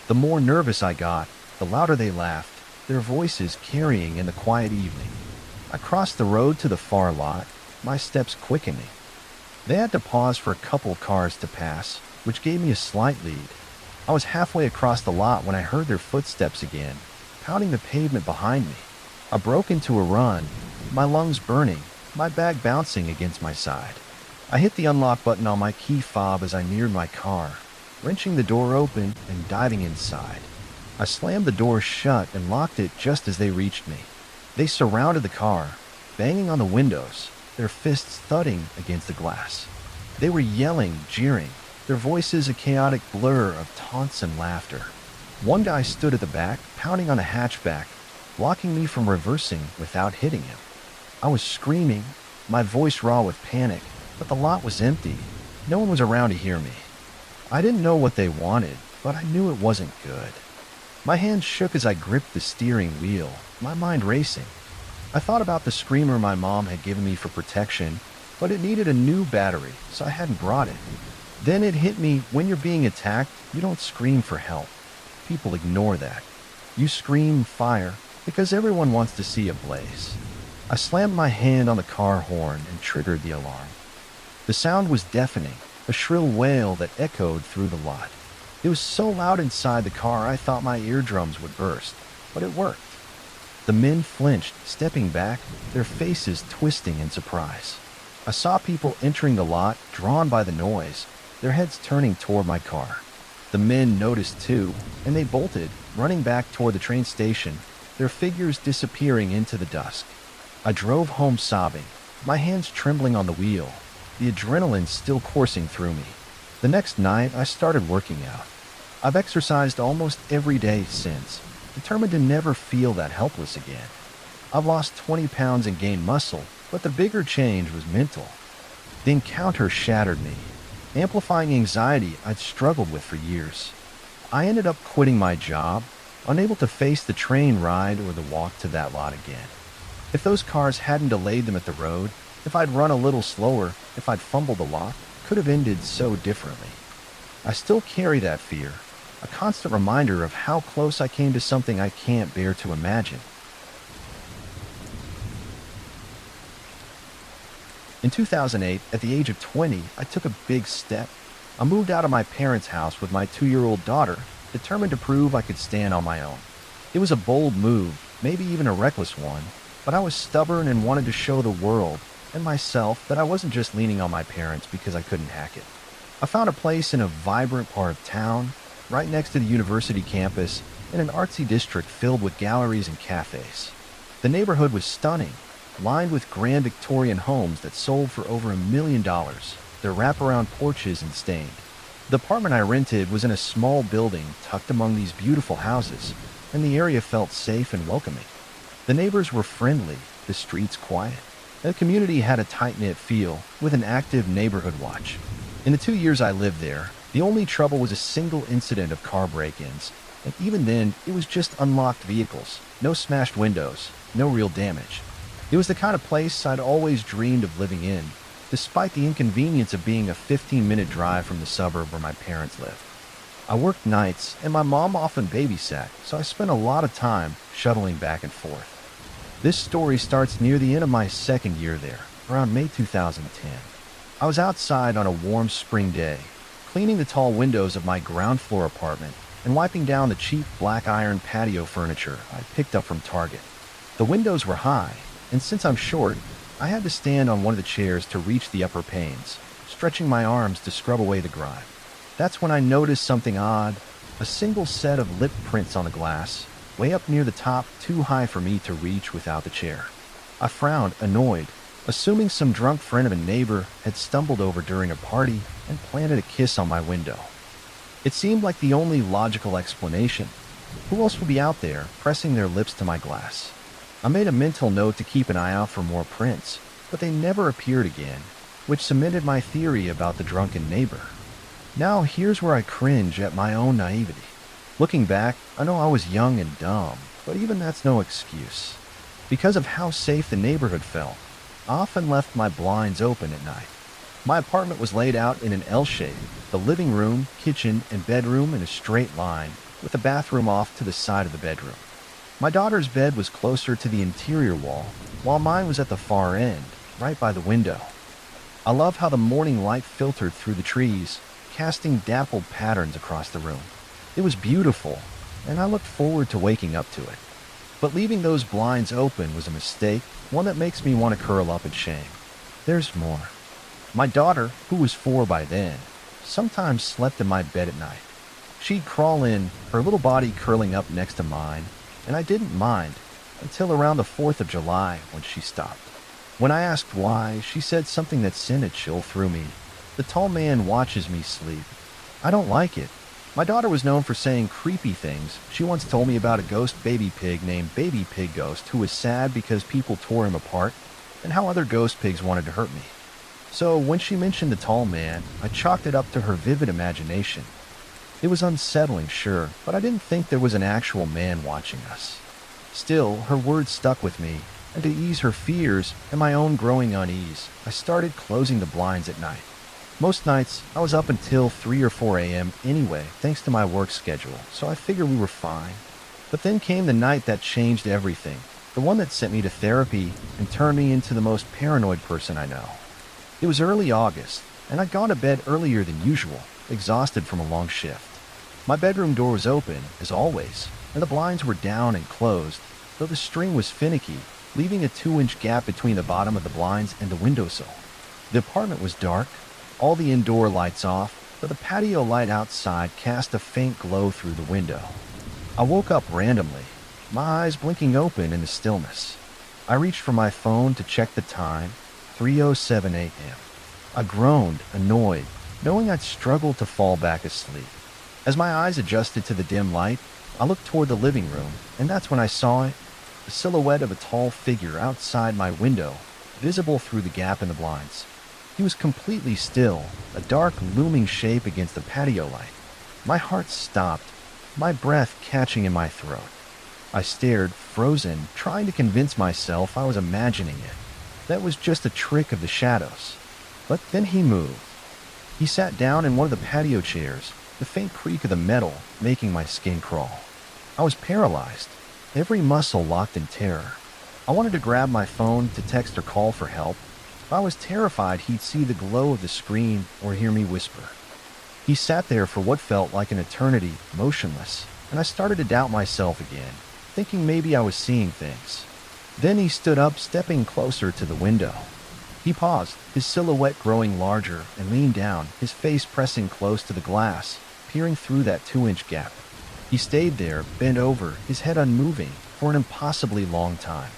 The more nervous I got, the louder they laughed, their voices carrying in the quiet evening. I crossed the road to the far lot, my steps quickening. They had to pause for a couple cars to pass, which gave me a slight lead. I was halfway across the lot when I heard their footsteps again, pounding the pavement behind me. I broke into a run, my lungs burning, my bag bouncing against my side. I hit the unlock button on my key fob as I neared my car, wrenching the door open and diving inside. I slammed the door shut and locked it just as they reached me. They surrounded the car, banging on the windows, their fists thudding against the glass. They were yelling, jeering, their voices a chaotic blur of taunts and laughter. One guy stood at the back, pounding on a hatchback, blocking me from reversing without hitting him. I was screaming, my voice raw with panic, but the lot was empty. No one was around to hear me. I didn't know what they wanted, but I knew it wasn't good. My hands shook as I gripped the steering wheel, my mind racing. I thought about the screamer my mom had given me for protection, but it needed a new battery, so I hadn't brought it. Then it hit me, when you're being attacked, you don't scream for help. People ignore that. You scream fire because everyone wants to see a blaze. I slammed my hand on the car horn and triggered the alarm. The sound was deafening, a shrill wail that echoed through the lot. It was so loud inside the car I thought my eardrums would burst, but it worked. The men flinched, stepping back, their faces twisting in surprise. I saw people entering the lot, drawn by the noise, their heads turning toward my car. The men noticed too, and they bolted, running back toward the train station, their figures disappearing into the dusk. I drove home sobbing, my hands trembling on the wheel, the adrenaline still coursing through me. The next night, I started working out. I've exercised almost every day since, determined to never feel that helpless again. I've lost 20 pounds and gained muscle, but the bigger change was mental. The encounter shattered me, amplifying anxiety I'd struggled with for years. I ended up quitting my job, unable to face the train ride or the walk to that lot again. If those cars hadn't delayed them at the road, if I'd run a little slower, if I'd fumbled a lot, it could have ended so differently. I still carry that fear, a constant reminder of how close I came to something I can't bear to imagine. In 2008, at the age of 20, I took a big step. I moved out of my parents' house with my 2-year-old daughter, determined to prove I could stand on my own. It was a bold move, maybe even a reckless one, but I was stubborn and wanted to show the world and myself that I wasn't just leaning on my parents because I couldn't hack it. I found a place in a vibrant part of town, right next to the university campus, in an artsy district filled with galleries and cafes. The neighborhood was stunning, lined with grand Victorian homes that sold for over $1 million, their wraparound porches and stained. The apartment I rented was in a small building tucked among these beautiful houses, and the area felt safe and welcoming. The neighbors were friendly, the streets quiet, and the community had a tight-knit feel, with an active neighborhood watch. In the 2 years I lived there, the only trouble was a single incident of car break-ins, and even then, it was just unlocked vehicles, no smashed windows, no real damage. It was the kind of place I'd always dreamed of living in, despite the inconvenience of being a 15-minute drive from the suburb where my parents lived. I worked nights, and my mom often babysat, so I spent a lot of time shuttling back and forth. This story starts near the end of my second year there, around May 2010. I was outside on a warm spring day, cleaning the tall windows of my ground floor apartment and wiping down the cheap black iron patio furniture I picked up from Target. The windows were high, and since I'm short, I had to stand on one of the chairs to reach the upper panes, stretching my arms to scrub away the grime. That's when I noticed something odd, a single set of lip prints on the glass, way up near the top, too high for me to reach without the chair. I frowned, annoyed, assuming some drunk friend of a neighbor had stumbled over during a party and planted a kiss on my window. It seemed like the only logical explanation. Who else would be out there, pressing their lips to my glass? I made a mental note to keep an eye out for more prints, but they never appeared again, which cemented my theory about the drunken neighbor. Now here's where I cringe at my own naivety. Looking back, I know I was young and dumb, but even that's no excuse. Because of how safe the neighborhood felt, I often left my blinds open at night. My apartment was laid out in an L shape, the living room, kitchen, and bedroom in a straight line, with the bathroom off to the side of the bedroom. My daughter's bed was closer to the interior wall, while mine was at the far end, right by the window. I love how the morning light filtered through the trees, casting dappled patterns across the room. It was beautiful, and I looked forward to waking up to it. But leaving those blinds open was a mistake, one that makes me want to curl up in shame. There's more. My daughter, who was 4 by then, sometimes slept in my bed at night. She'd crawl in, her little body curling up next to mine, and I didn't mind until around the 4th of July when she stopped. When I asked why, she said something that sent a chill through me. The tall man watches me sleep. I don't like it. My daughter was known for saying creepy things. She once told me about a ghost baby pig named Baby Pig Ghost who was sad because people tore him apart, and how other ghost pigs wanted to hurt me. So when she mentioned the tall man, I chalked it up to her vivid imagination. It was unsettling, sure, but I didn't think there was an actual man watching us. Still, her words stuck with me, and to ease her fears and my own growing unease, I started closing the blinds at night. Most nights, I was up until 3 or 4 a.m. anyway, thanks to my work schedule, so I figured we were fine. But then came the night that changed everything, the one that sent me to therapy and turned me into the most paranoid person I know. It was early August, and I'd gone to bed earlier than usual, exhausted from a long shift. My bedroom door was open, as always, and the blinds were down and closed, though the string was finicky, leaving a 2-inch gap between the bottom of the blinds and the windowsill. The apartment was dark, all the indoor lights off, but the patio light outside cast a faint glow through the window. I woke up randomly, my eyes blinking open in the stillness. I reached for my phone to check the time, 3:07 a.m. I groaned, annoyed, knowing I'd struggled to fall back asleep. As my eyes adjusted to the dim light, I looked toward the living room, and that's when I saw it, the silhouette of a tall figure outside my window, visible through the gap in the blinds. He was completely still, a dark, looming shape against the patio light. My heart stopped, my breath catching in my throat. I stared, frozen, trying to convince myself I was imagining it. That was just a trick of the shadows. But then he moved. He sat down in one of the patio chairs, the faint creak of the metal making my skin crawl. I was paralyzed, every muscle locked in terror. I wanted to grab my phone to text or call for help, but I was terrified he'd see the glow of the screen or hear me whisper. He sat there for what felt like an eternity, motionless, and I started to doubt myself again, thinking maybe I was seeing things. Then he stood up, stepping closer to the window. He paused, his silhouette growing larger, and leaned down, his face pressing close to the glass, peering through that 2-inch gap. He stayed there, bent over, his head unmoving, for an impossibly long time.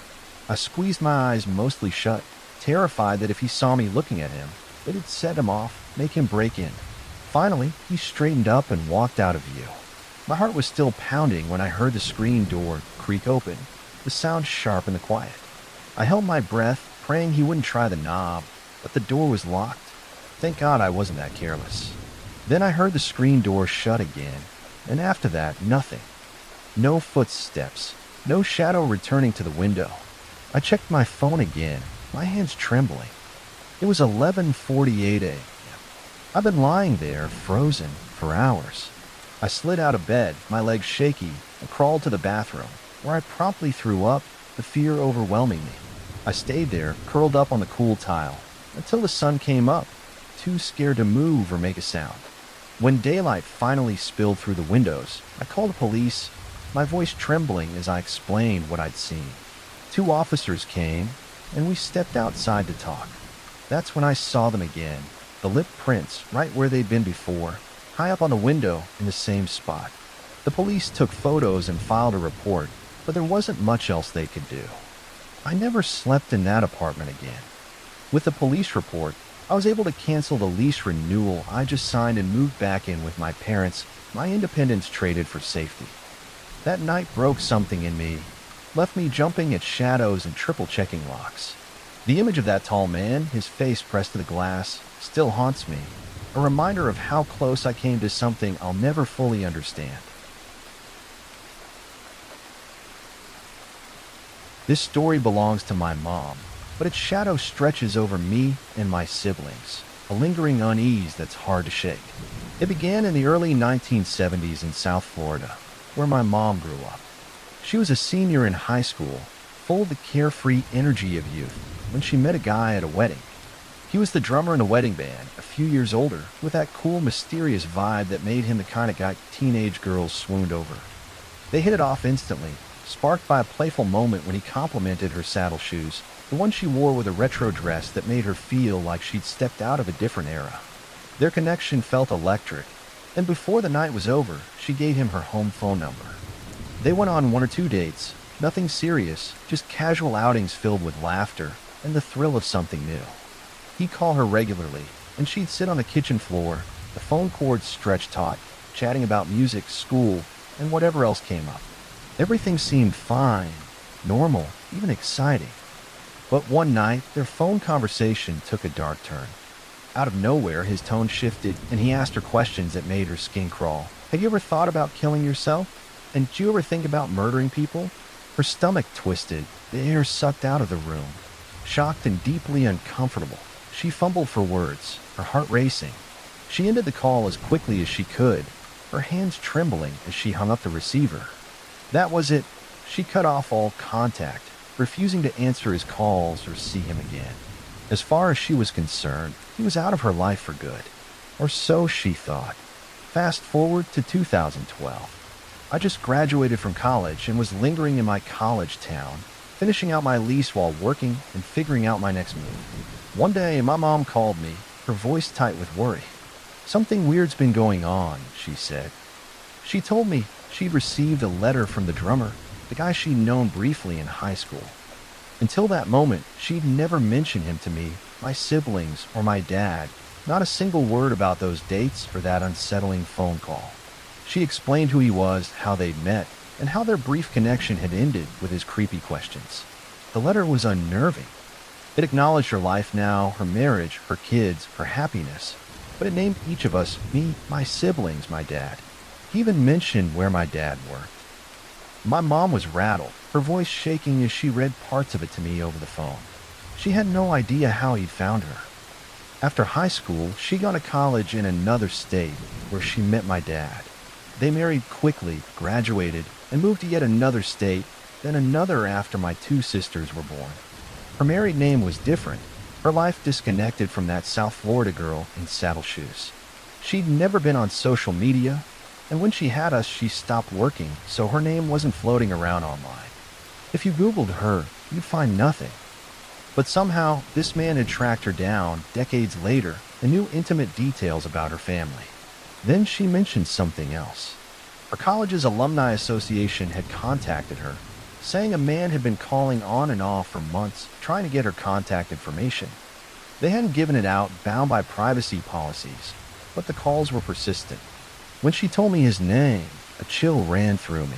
I squeezed my eyes mostly shut, terrified that if he saw me looking at him, it'd set him off, make him break in. Finally, he straightened up and walked out of view. My heart was still pounding when I heard the screen door creak open, the sound sharp in the quiet. I held my breath, praying he wouldn't try the knob, but the door was locked. Thank God I wasn't that careless. Then I heard the screen door shut again, and after that, nothing. No footsteps, no shadow returning to the window. I checked my phone again, my hands trembling. It was 11:48 a.m. I've been lying there, frozen, for hours. I slid out of bed, my legs shaky, and crawled to the bathroom, where I promptly threw up, the fear overwhelming me. I stayed there, curled up on the cool tile, until the sun came up, too scared to move or make a sound. When daylight finally spilled through the windows, I called the police, my voice trembling as I explained what I'd seen. 2 officers came, and we stepped outside to talk. That's when I saw them again, the lip prints right where they'd been before, high up on the window in the same spot. The police took photos and filed a report, but there wasn't much else they could do. I never slept in that apartment again. With the police report, I was able to cancel the lease renewal I just signed and moved back in with my parents, my independence traded for safety. That night broke something in me, left me jumping at shadows and triple-checking locks. The image of that tall man, his face pressed to the glass, still haunts me, a reminder of how close I came to something I'll never fully understand. This story belongs to my mom, but its shadow stretches over me and my siblings, a lingering unease that's hard to shake. It began in the early 1970s in South Florida, where my mom grew up. She was a senior in high school, full of the carefree energy of youth, when she met a guy at a wedding. He was the drummer in a wedding band, a few years older, with that cool, mysterious vibe that made him the kind of guy teenage girls swooned over. They hit it off instantly, sparked by a playful moment when he complimented her saddle shoes, the one she wore with a retro dress that made her feel like she'd stepped out of a different era. Their connection felt electric, and before the night was over, she gave him her home phone number. They went on 1 or 2 dates, nothing serious, just casual outings filled with laughter and the thrill of something new. He'd call her regularly, and she'd sit on the kitchen floor, the phone cord stretched taut, chatting about music, school, and whatever else came up. Everything seemed fine, normal, even exciting. But one night, their phone conversation took a dark turn. Out of nowhere, his tone shifted, and he asked her questions that made her skin crawl. "Have you ever thought about killing yourself? And did you ever think about murdering people?" Her stomach twisted, the air sucked out of the room. Shocked and deeply uncomfortable, she fumbled for words, her heart racing. She ended the call as quickly as she could, her hands trembling as she hung up the receiver. That was it. She cut off all contact, refusing to answer his calls or see him again. As far as she was concerned, he was out of her life for good. Or so she thought. Fast forward to 2012. I just graduated from college and was lingering in my college town, finishing out my lease while working and figuring out my next move. One day, my mom called me, her voice tight with worry. "Something weird's been going on," she said. She told me she'd received a letter from the drummer, the guy she'd known briefly in high school. Until that moment, she'd never mentioned him to me, my siblings, or my dad. Not a single word about those dates or that unsettling phone call. She explained who he was, how they'd met, and how their brief connection had ended with his creepy questions. The letter was unnerving. It acknowledged her life now, her marriage, her kids, her happiness. But it named each of us, me, my siblings, my dad. He even mentioned where my dad worked. My mom was rattled, her voice shaking as she read parts of it to me over the phone. She had no idea how he'd found her. After high school, she got to college in another state where she met my dad. They married quickly, graduated, and moved to yet another state, then another after my two sisters were born. Her married name was different, her life disconnected from that South Florida girl in saddle shoes. She'd never been on social media, and when she had us, she stopped working, so her name wasn't floating around online. If you Googled her, you'd find nothing. But somehow, this man had tracked her down decades later and knew intimate details about her family. Then she mentioned something else. Her college's alumni association had contacted her, saying a man had been calling on and off for months trying to get her contact information. They hadn't given it out, bound by privacy policies, but the calls were persistent. When she told me his name, a chill ran through me.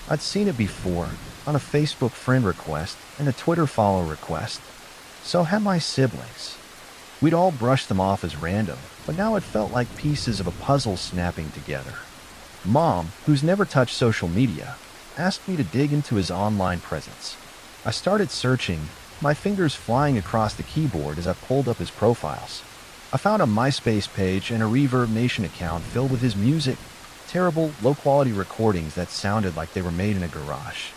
I'd seen it before, on a Facebook friend request and a Twitter follow request. So had my siblings. We'd all brushed them off as random, but now it felt like pieces of a puzzle snapping together. Mom, who's never touched social media, asked me to dig into his online presence. I started searching, my fingers flying across the keyboard as I pulled up his profiles. I found a MySpace page and a Reverb Nation account filled with his music, terrible, low-quality recordings that sounded like they were made in a garage.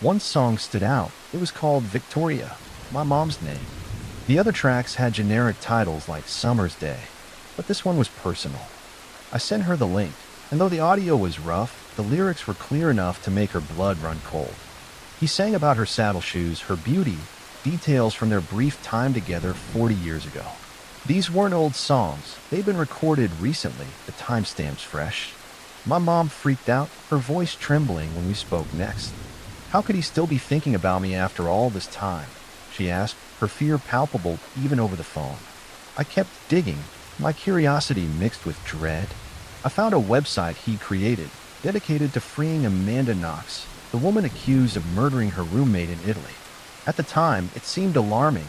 One song stood out. It was called Victoria, my mom's name. The other tracks had generic titles like Summer's Day, but this one was personal. I sent her the link, and though the audio was rough, the lyrics were clear enough to make her blood run cold. He sang about her saddle shoes, her beauty, details from their brief time together 40 years ago. These weren't old songs. They'd been recorded recently, the timestamps fresh. My mom freaked out, her voice trembling when we spoke next. How could he still be thinking about me after all this time? She asked, her fear palpable even over the phone. I kept digging, my curiosity mixed with dread. I found a website he created, dedicated to freeing Amanda Knox, the woman accused of murdering her roommate in Italy. At the time, it seemed alarming,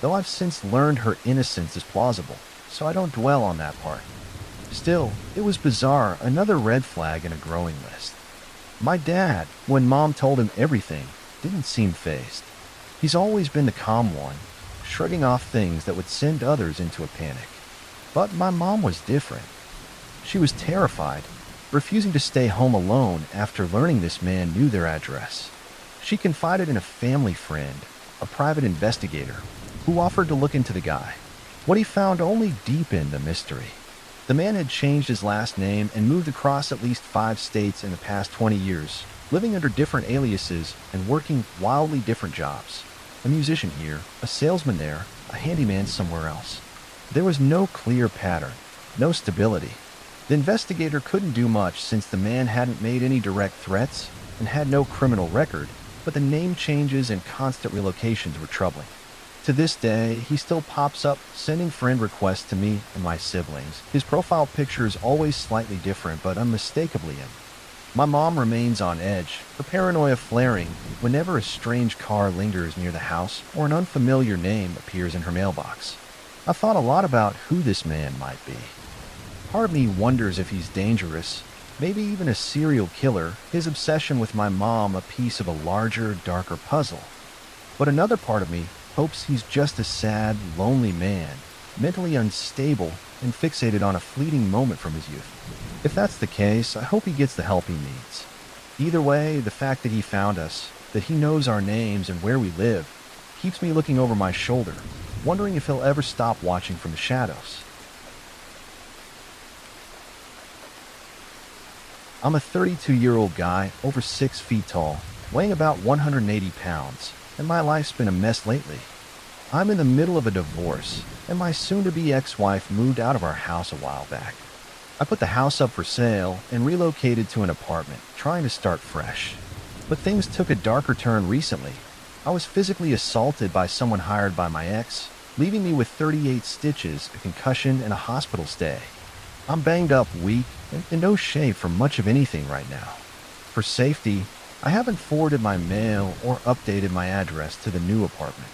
though I've since learned her innocence is plausible, so I don't dwell on that part. Still, it was bizarre, another red flag in a growing list. My dad, when Mom told him everything, didn't seem fazed. He's always been the calm one, shrugging off things that would send others into a panic. But my mom was different. She was terrified, refusing to stay home alone after learning this man knew their address. She confided in a family friend, a private investigator, who offered to look into the guy. What he found only deepened the mystery. The man had changed his last name and moved across at least 5 states in the past 20 years, living under different aliases and working wildly different jobs. A musician here, a salesman there, a handyman somewhere else. There was no clear pattern, no stability. The investigator couldn't do much since the man hadn't made any direct threats and had no criminal record, but the name changes and constant relocations were troubling. To this day, he still pops up, sending friend requests to me and my siblings. His profile picture is always slightly different, but unmistakably him. My mom remains on edge, her paranoia flaring whenever a strange car lingers near the house or an unfamiliar name appears in her mailbox. I've thought a lot about who this man might be. Part of me wonders if he's dangerous, maybe even a serial killer, his obsession with my mom a piece of a larger, darker puzzle. But another part of me hopes he's just a sad, lonely man, mentally unstable and fixated on a fleeting moment from his youth. If that's the case, I hope he gets the help he needs. Either way, the fact that he found us, that he knows our names and where we live, keeps me looking over my shoulder, wondering if he'll ever stop watching from the shadows. I'm a 32-year-old guy, over 6 feet tall, weighing about 180 pounds, and my life's been a mess lately. I'm in the middle of a divorce, and my soon-to-be ex-wife moved out of our house a while back. I put the house up for sale and relocated to an apartment, trying to start fresh. But things took a darker turn recently. I was physically assaulted by someone hired by my ex, leaving me with 38 stitches, a concussion, and a hospital stay. I'm banged up, weak, and in no shape for much of anything right now. For safety, I haven't forwarded my mail or updated my address to the new apartment.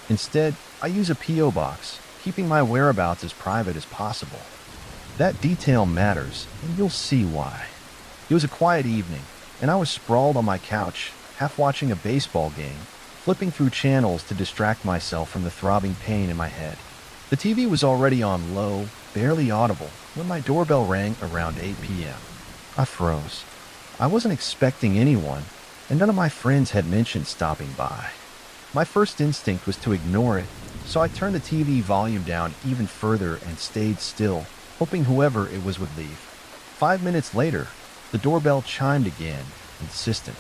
Instead, I use a P.O. box, keeping my whereabouts as private as possible. That detail matters, and you'll see why. It was a quiet evening, and I was sprawled on my couch, half watching a baseball game, flipping through channels to distract myself from the throbbing pain in my head. The TV was already on low, barely audible, when my doorbell rang around 8 p.m. I froze. I wasn't expecting anyone, and none of my friends had mentioned stopping by. My first instinct was to ignore it, so I turned the TV volume down even further and stayed still, hoping whoever it was would leave. 5 minutes later, the doorbell chimed again, insistent.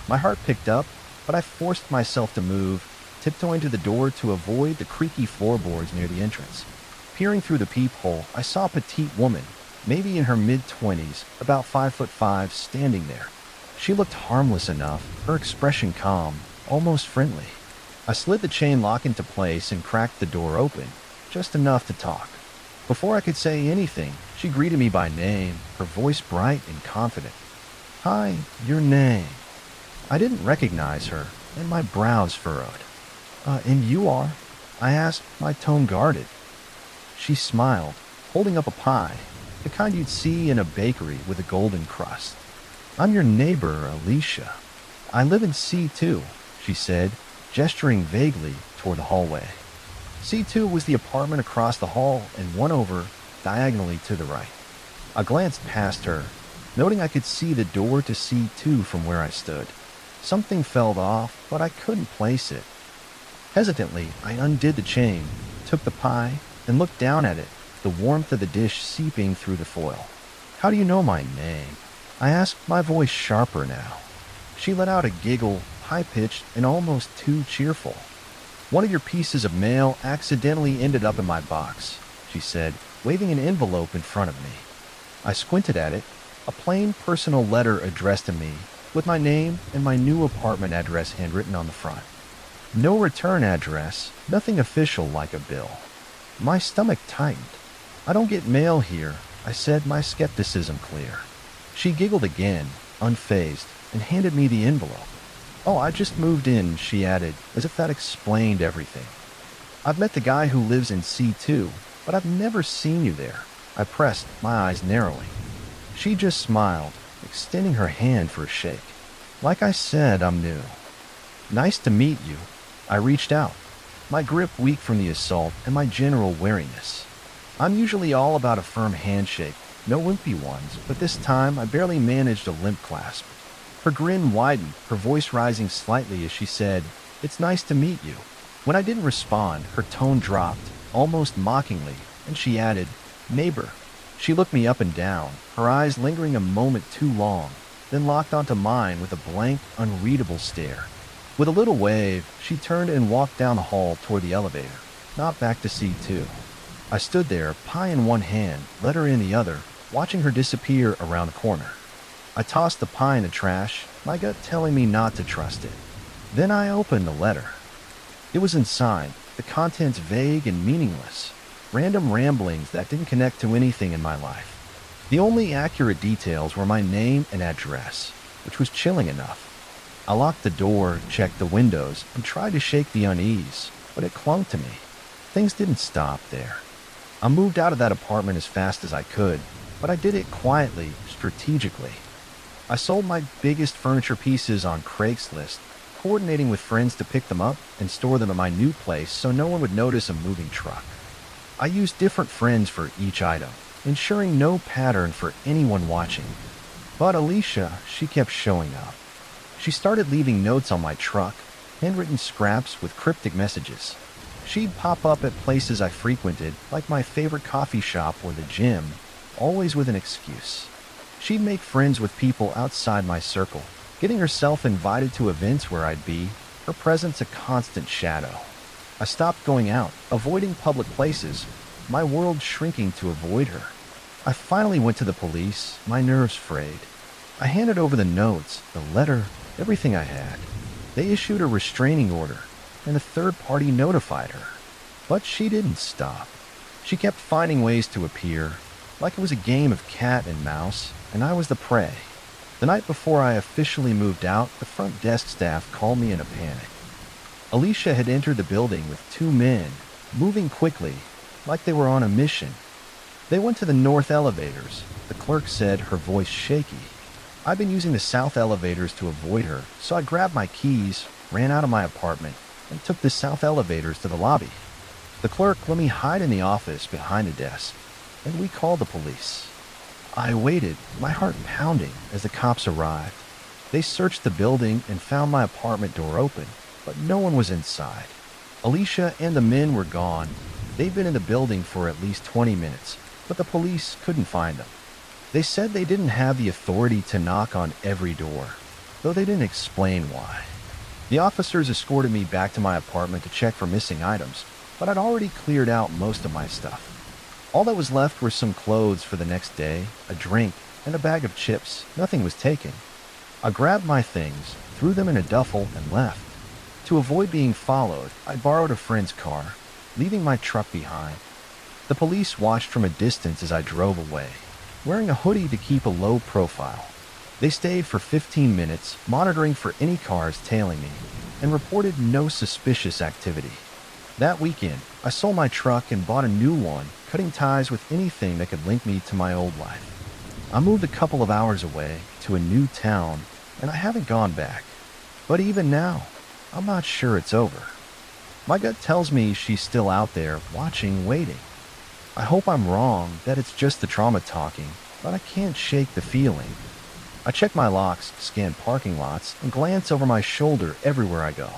My heart picked up, but I forced myself to move, tiptoeing to the door to avoid the creaky floorboards near the entrance. Peering through the peephole, I saw a petite woman, maybe in her mid-20s, about 5'5", standing there. She looked harmless enough, her expression calm, almost friendly. I slid the chain lock into place and cracked the door open, just enough to talk. Before I could say anything, she greeted me by name, her voice bright and confident. "Hi, your name?" I didn't recognize her, and my brows furrowed. And you are?" I asked, my tone guarded. She smiled, holding up a pie, the kind you'd see in a bakery with a golden crust. "I'm your neighbor, Alicia. I live in C2, she said, gesturing vaguely toward the hallway. C2 was the apartment across the hall and one over, diagonally to the right. I glanced past her, noting I could see the door to C2 from where I stood. Something felt off, but I couldn't place it. Hesitantly, I undid the chain, took the pie, and looked down at it, the warmth of the dish seeping through the foil. "How do you know my name?" I asked, my voice sharper now. She let out a giggle, high-pitched and almost too cheerful. "One of your pieces of mail accidentally ended up in my box," she said, waving an envelope in front of me. I squinted at it, a plain personal letter addressed to me, with my name and my new apartment address handwritten on the front. No return address, nothing official like a bill. My stomach tightened. "I don't get mail here," I said, my skepticism clear. She giggled again, unfazed, and handed me the envelope. "Oh, I just moved in," she added, as if that explained everything. "I've met the guy who lives in C2, but I've never seen you there." I pressed, my eyes narrowing. She just smiled, extending her hand for a shake. "Like I said, I'm new." "Nice to meet you." I reached out, my grip weak from the assault and my general wariness. I'm usually all about a firm handshake, no wimpy ones, but this time I barely managed a limp clasp. Her grin widened, her voice rising slightly as she said, "It's nice to meet you." When I didn't respond, her tone dropped, almost mockingly, and she added, "Neighbor." She looked me up and down, her eyes lingering a moment too long, then locked onto mine with a blank, unreadable stare. With a little wave, she turned and walked down the hall toward the elevator, not back to C2. I stood there, pie in one hand, letter in the other, watching her disappear around the corner. I tossed the pie in the trash, my gut telling me not to trust it. Then I opened the letter. It was unsigned, the contents vague and meaningless, random ramblings that didn't connect to anything in my life. The only accurate details were my name and address, which was chilling enough. I locked the door, checked the windows, and tried to shake the unease, but it clung to me. Things didn't stop there. I moved out of that apartment as fast as I could, but I did it quietly, strategically. I sold my biggest furniture pieces on Craigslist, coordinating with friends to pick them up and store them at my new place so no one would notice a moving truck. I used different friends for each item, ensuring no pattern for anyone watching. But Alicia, she kept showing up. She started leaving notes on my truck, handwritten scraps with cryptic messages. She'd pop up at places I frequented, like my favorite coffee shop or the gym, always with an excuse. She'd make friends with people outside my circle, getting herself invited to events where I'd be, her presence a constant shadow. I stopped going out, avoiding public places, my world shrinking to avoid her. I finally went to the police, my nerves frayed. I handed over the notes, the letter, everything I had. They issued a restraining order, and a third party notified her. But she didn't stop. She kept finding ways to appear, like it was a game of cat and mouse, and I was the prey. The night before I officially moved out, the front desk staff called me in a panic. Alicia had entered the building with two men, moving quickly, like they were on a mission. They went to the north elevators. The clerk said, her voice shaky. I'd been using the south elevators to avoid her, so I grabbed my keys, ran out of my apartment, and took the south elevators to the lobby. The clerk let me hide in the office behind a desk, and we called the police. I waited, my heart pounding, as the cops arrived. They searched the building and found my apartment door open, but no one was inside. Alicia and the men were gone. They'd been in the building for at least 20 minutes, but the police couldn't find them. They said they didn't have the authority to knock on every door, though they didn't explain why. The officers escorted me back to my apartment to check for missing items, but I'd already cleared out most of my stuff. All that was left were some clothes for the next day, a drink, and a bag of chips. Nothing was taken. I grabbed my things, threw them in a duffel, and left. To avoid being followed, I borrowed a friend's car, leaving my truck behind. The police watched from a distance as I drove away, wearing a hoodie to keep a low profile. They stayed for 15 minutes, monitoring for any cars tailing me, and reported no suspicious activity. That weekend, I sold my truck and bought a new one, cutting ties with anything that could link me to my old life. I moved a couple of hours away to a new town, and I haven't gone back. But even now, I'm not sure it's over. My gut tells me she's still out there, watching, waiting. I hope I'm wrong, that it's just the trauma talking, but I can't shake the feeling. I check my locks, scan parking lots, and glance over my shoulder everywhere I go.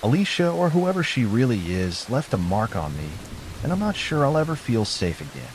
Alicia, or whoever she really is, left a mark on me, and I'm not sure I'll ever feel safe again.